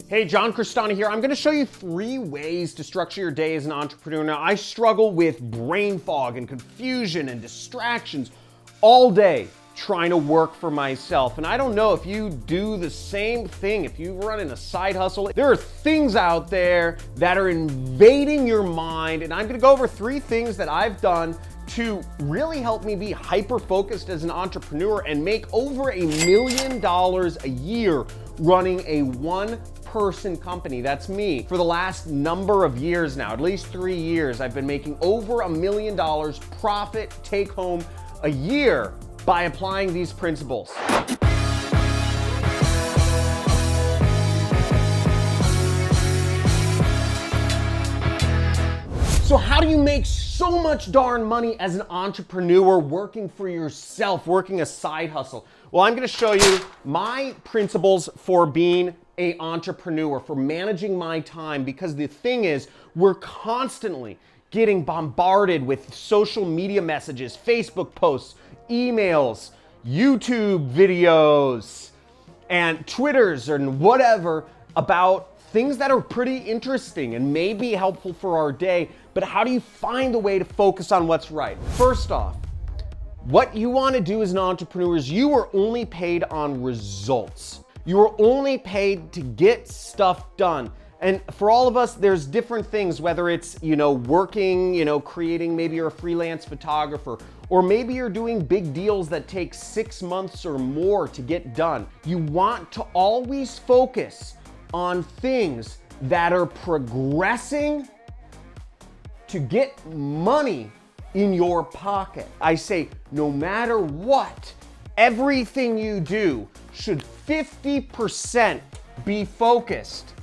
Hey, John Crestani here. I'm gonna show you 3 ways to structure your day as an entrepreneur. Now, I struggle with brain fog and confusion and distractions all day trying to work for myself. And I don't know if you do the same thing, if you run in a side hustle. There are things out there that are invading your mind, and I'm gonna go over 3 things that I've done to really help me be hyper-focused as an entrepreneur and make over $1 million a year running a one-person company. That's me. For the last number of years now, at least 3 years, I've been making over $1 million profit take home a year by applying these principles. So how do you make so much darn money as an entrepreneur working for yourself, working a side hustle? Well, I'm gonna show you my principles for being an entrepreneur, for managing my time, because the thing is, we're constantly getting bombarded with social media messages, Facebook posts, emails, YouTube videos, and Twitters and whatever about things that are pretty interesting and may be helpful for our day, but how do you find a way to focus on what's right? First off, what you want to do as an entrepreneur is you are only paid on results. You are only paid to get stuff done. And for all of us, there's different things, whether it's, working, creating, maybe you're a freelance photographer, or maybe you're doing big deals that take 6 months or more to get done. You want to always focus on things that are progressing to get money in your pocket. I say, no matter what, everything you do should 50% be focused.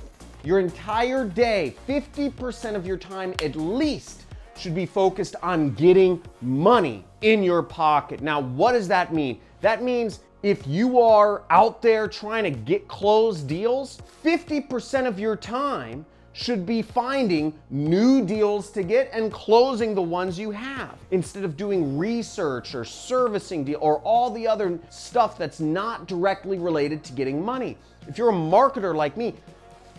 Your entire day, 50% of your time at least should be focused on getting money in your pocket. Now, what does that mean? That means if you are out there trying to close deals, 50% of your time should be finding new deals to get and closing the ones you have, instead of doing research or servicing deal or all the other stuff that's not directly related to getting money. If you're a marketer like me,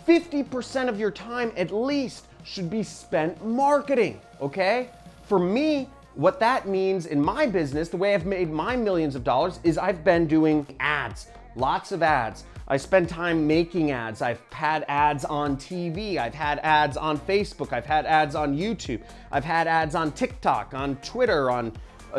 50% of your time at least should be spent marketing, okay? For me, what that means in my business, the way I've made my millions of dollars, is I've been doing ads, lots of ads. I spend time making ads. I've had ads on TV. I've had ads on Facebook. I've had ads on YouTube. I've had ads on TikTok, on Twitter, on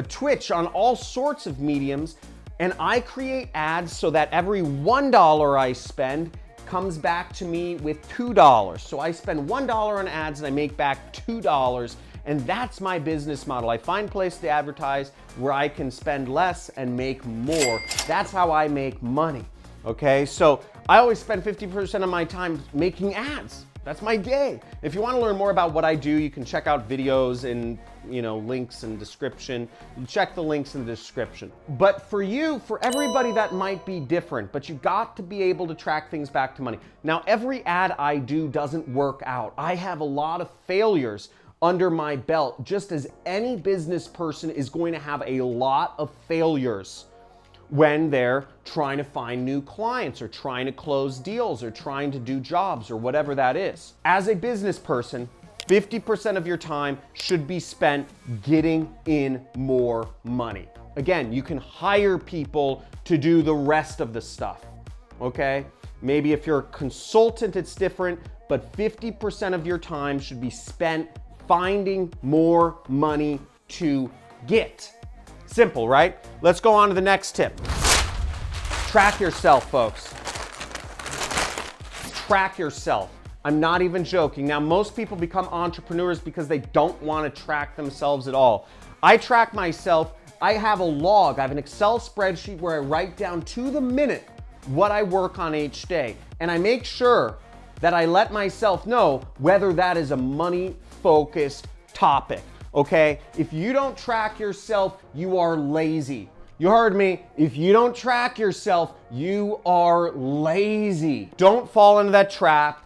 Twitch, on all sorts of mediums. And I create ads so that every $1 I spend comes back to me with $2. So I spend $1 on ads and I make back $2. And that's my business model. I find a place to advertise where I can spend less and make more. That's how I make money. Okay, so I always spend 50% of my time making ads. That's my day. If you want to learn more about what I do, you can check out videos and links in description. You check the links in the description. But for everybody that might be different, but you got to be able to track things back to money. Now, every ad I do doesn't work out. I have a lot of failures under my belt, just as any business person is going to have a lot of failures when they're trying to find new clients or trying to close deals or trying to do jobs or whatever that is. As a business person, 50% of your time should be spent getting in more money. Again, you can hire people to do the rest of the stuff, okay? Maybe if you're a consultant, it's different, but 50% of your time should be spent finding more money to get. Simple, right? Let's go on to the next tip. Track yourself, folks. Track yourself. I'm not even joking. Now, most people become entrepreneurs because they don't want to track themselves at all. I track myself. I have a log. I have an Excel spreadsheet where I write down to the minute what I work on each day. And I make sure that I let myself know whether that is a money-focused topic. Okay, if you don't track yourself, you are lazy. You heard me. If you don't track yourself, you are lazy. Don't fall into that trap.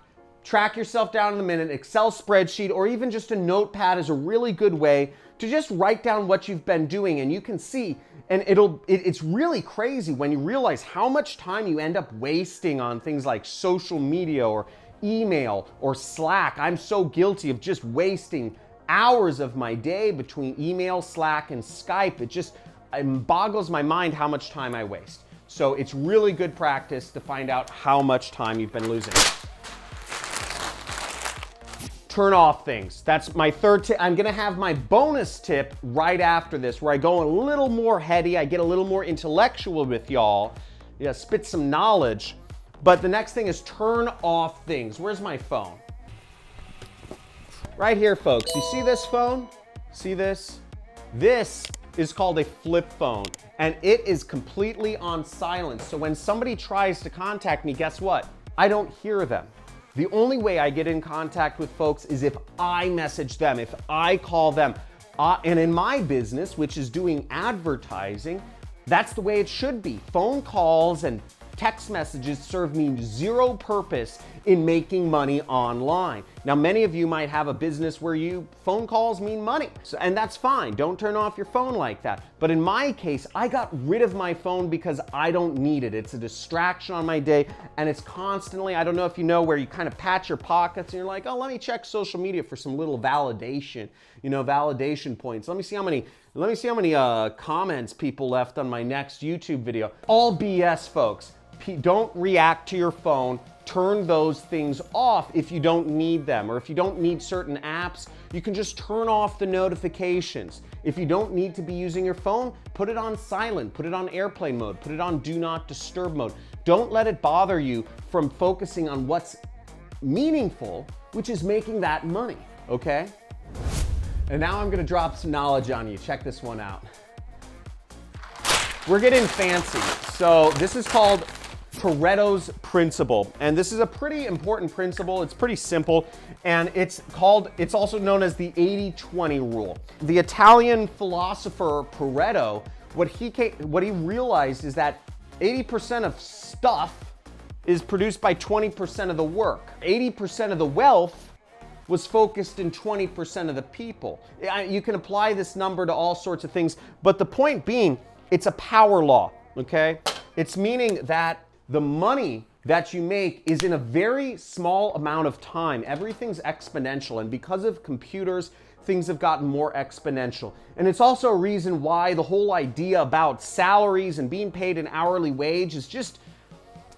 track yourself down in the minute. Excel spreadsheet or even just a notepad is a really good way to just write down what you've been doing, and you can see, and it's really crazy when you realize how much time you end up wasting on things like social media or email or Slack. I'm so guilty of just wasting hours of my day between email, Slack, and Skype. It boggles my mind how much time I waste. So it's really good practice to find out how much time you've been losing. Turn off things. That's my third tip. I'm gonna have my bonus tip right after this, where I go a little more heady, I get a little more intellectual with y'all, spit some knowledge. But the next thing is turn off things. Where's my phone? Right here, folks. You see this phone? See this? This is called a flip phone, and it is completely on silent. So when somebody tries to contact me, guess what? I don't hear them. The only way I get in contact with folks is if I message them, if I call them. And in my business, which is doing advertising, that's the way it should be. Phone calls and text messages serve me zero purpose in making money online. Now, many of you might have a business where phone calls mean money, and that's fine. Don't turn off your phone like that. But in my case, I got rid of my phone because I don't need it. It's a distraction on my day, and it's constantly, I don't know if you know, where you kind of pat your pockets and you're like, oh, let me check social media for some little validation, validation points. Let me see how many comments people left on my next YouTube video. All BS, folks. Don't react to your phone. Turn those things off if you don't need them, or if you don't need certain apps, you can just turn off the notifications. If you don't need to be using your phone, put it on silent, put it on airplane mode, put it on do not disturb mode. Don't let it bother you from focusing on what's meaningful, which is making that money, okay? And now I'm gonna drop some knowledge on you. Check this one out. We're getting fancy. So this is called Pareto's principle, and this is a pretty important principle. It's pretty simple, and it's also known as the 80-20 rule. The Italian philosopher Pareto, what he realized is that 80% of stuff is produced by 20% of the work. 80% of the wealth was focused in 20% of the people. You can apply this number to all sorts of things, but the point being, it's a power law, okay? It's meaning that the money that you make is in a very small amount of time. Everything's exponential, and because of computers, things have gotten more exponential. And it's also a reason why the whole idea about salaries and being paid an hourly wage is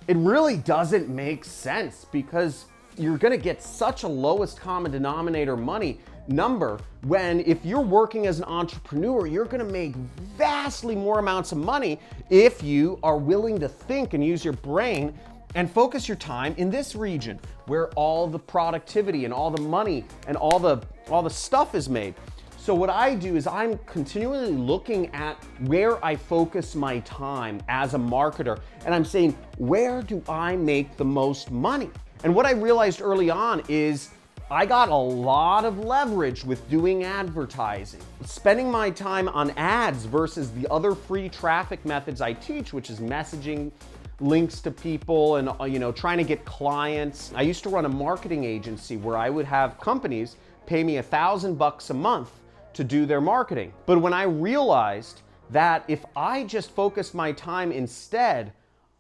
it really doesn't make sense, because you're gonna get such a lowest common denominator money number when, if you're working as an entrepreneur, you're gonna make vastly more amounts of money if you are willing to think and use your brain and focus your time in this region where all the productivity and all the money and all the stuff is made. So what I do is I'm continually looking at where I focus my time as a marketer, and I'm saying, where do I make the most money? And what I realized early on is I got a lot of leverage with doing advertising. Spending my time on ads versus the other free traffic methods I teach, which is messaging, links to people, and trying to get clients. I used to run a marketing agency where I would have companies pay me $1,000 a month to do their marketing. But when I realized that if I just focused my time instead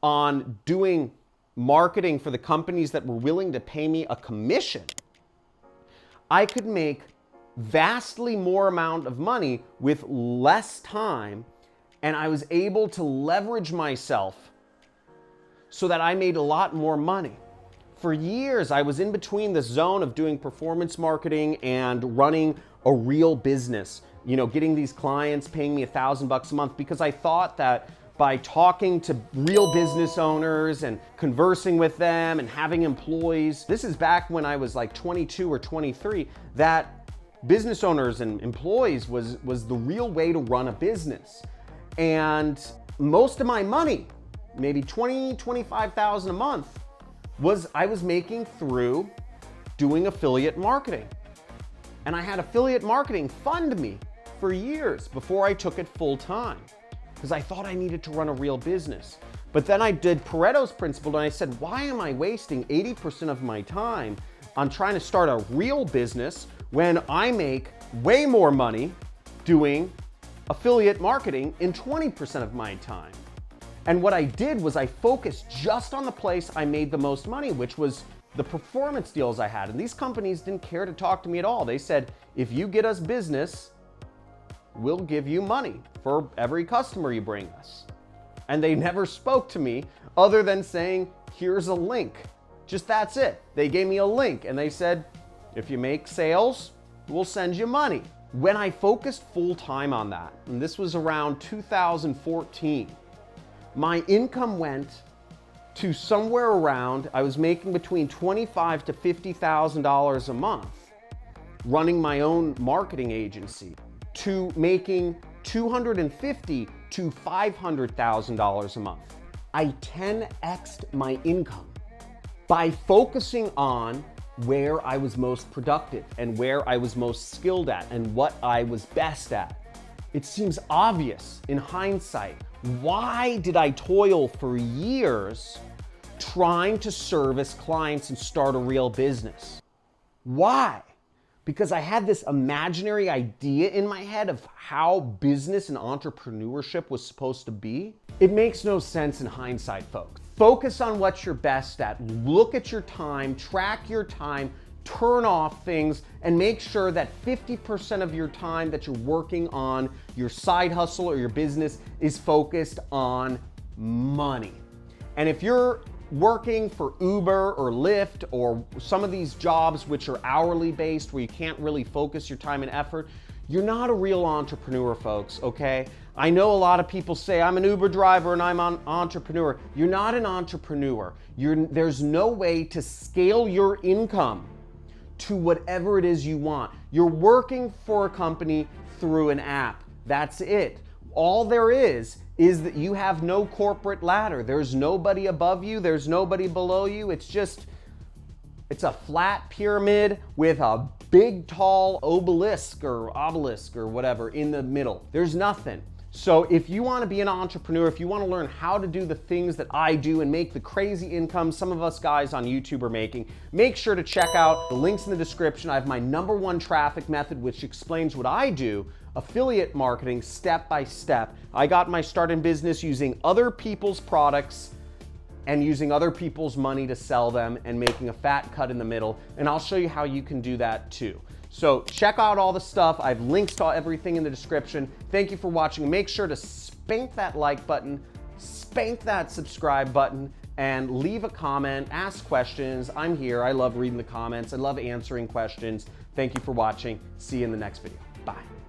on doing marketing for the companies that were willing to pay me a commission, I could make vastly more amount of money with less time, and I was able to leverage myself so that I made a lot more money. For years, I was in between the zone of doing performance marketing and running a real business, getting these clients paying me $1,000 a month, because I thought that by talking to real business owners and conversing with them and having employees, this is back when I was like 22 or 23, that business owners and employees was the real way to run a business. And most of my money, maybe $20,000-$25,000 a month, I was making through doing affiliate marketing. And I had affiliate marketing fund me for years before I took it full time, because I thought I needed to run a real business. But then I did Pareto's principle, and I said, why am I wasting 80% of my time on trying to start a real business when I make way more money doing affiliate marketing in 20% of my time. And what I did was I focused just on the place I made the most money, which was the performance deals I had. And these companies didn't care to talk to me at all. They said, if you get us business, we'll give you money for every customer you bring us. And they never spoke to me other than saying, here's a link. Just that's it. They gave me a link and they said, if you make sales, we'll send you money. When I focused full time on that, and this was around 2014, my income went to somewhere around, I was making between $25,000 to $50,000 a month running my own marketing agency, to making $250,000 to $500,000 a month. I 10x'd my income by focusing on where I was most productive and where I was most skilled at and what I was best at. It seems obvious in hindsight. Why did I toil for years trying to service clients and start a real business? Why? Because I had this imaginary idea in my head of how business and entrepreneurship was supposed to be. It makes no sense in hindsight, folks. Focus on what you're best at. Look at your time, track your time, turn off things, and make sure that 50% of your time that you're working on your side hustle or your business is focused on money. And if you're working for Uber or Lyft or some of these jobs which are hourly based where you can't really focus your time and effort, you're not a real entrepreneur, folks, okay? I know a lot of people say, I'm an Uber driver and I'm an entrepreneur. You're not an entrepreneur. There's no way to scale your income to whatever it is you want. You're working for a company through an app. That's it. All there is that you have no corporate ladder. There's nobody above you. There's nobody below you. It's a flat pyramid with a big, tall obelisk or whatever in the middle. There's nothing. So if you want to be an entrepreneur, if you want to learn how to do the things that I do and make the crazy income some of us guys on YouTube are making, make sure to check out the links in the description. I have my #1 traffic method, which explains what I do, affiliate marketing step by step. I got my start in business using other people's products and using other people's money to sell them and making a fat cut in the middle. And I'll show you how you can do that too. So check out all the stuff. I have links to everything in the description. Thank you for watching. Make sure to spank that like button, spank that subscribe button, and leave a comment, ask questions. I'm here. I love reading the comments. I love answering questions. Thank you for watching. See you in the next video. Bye.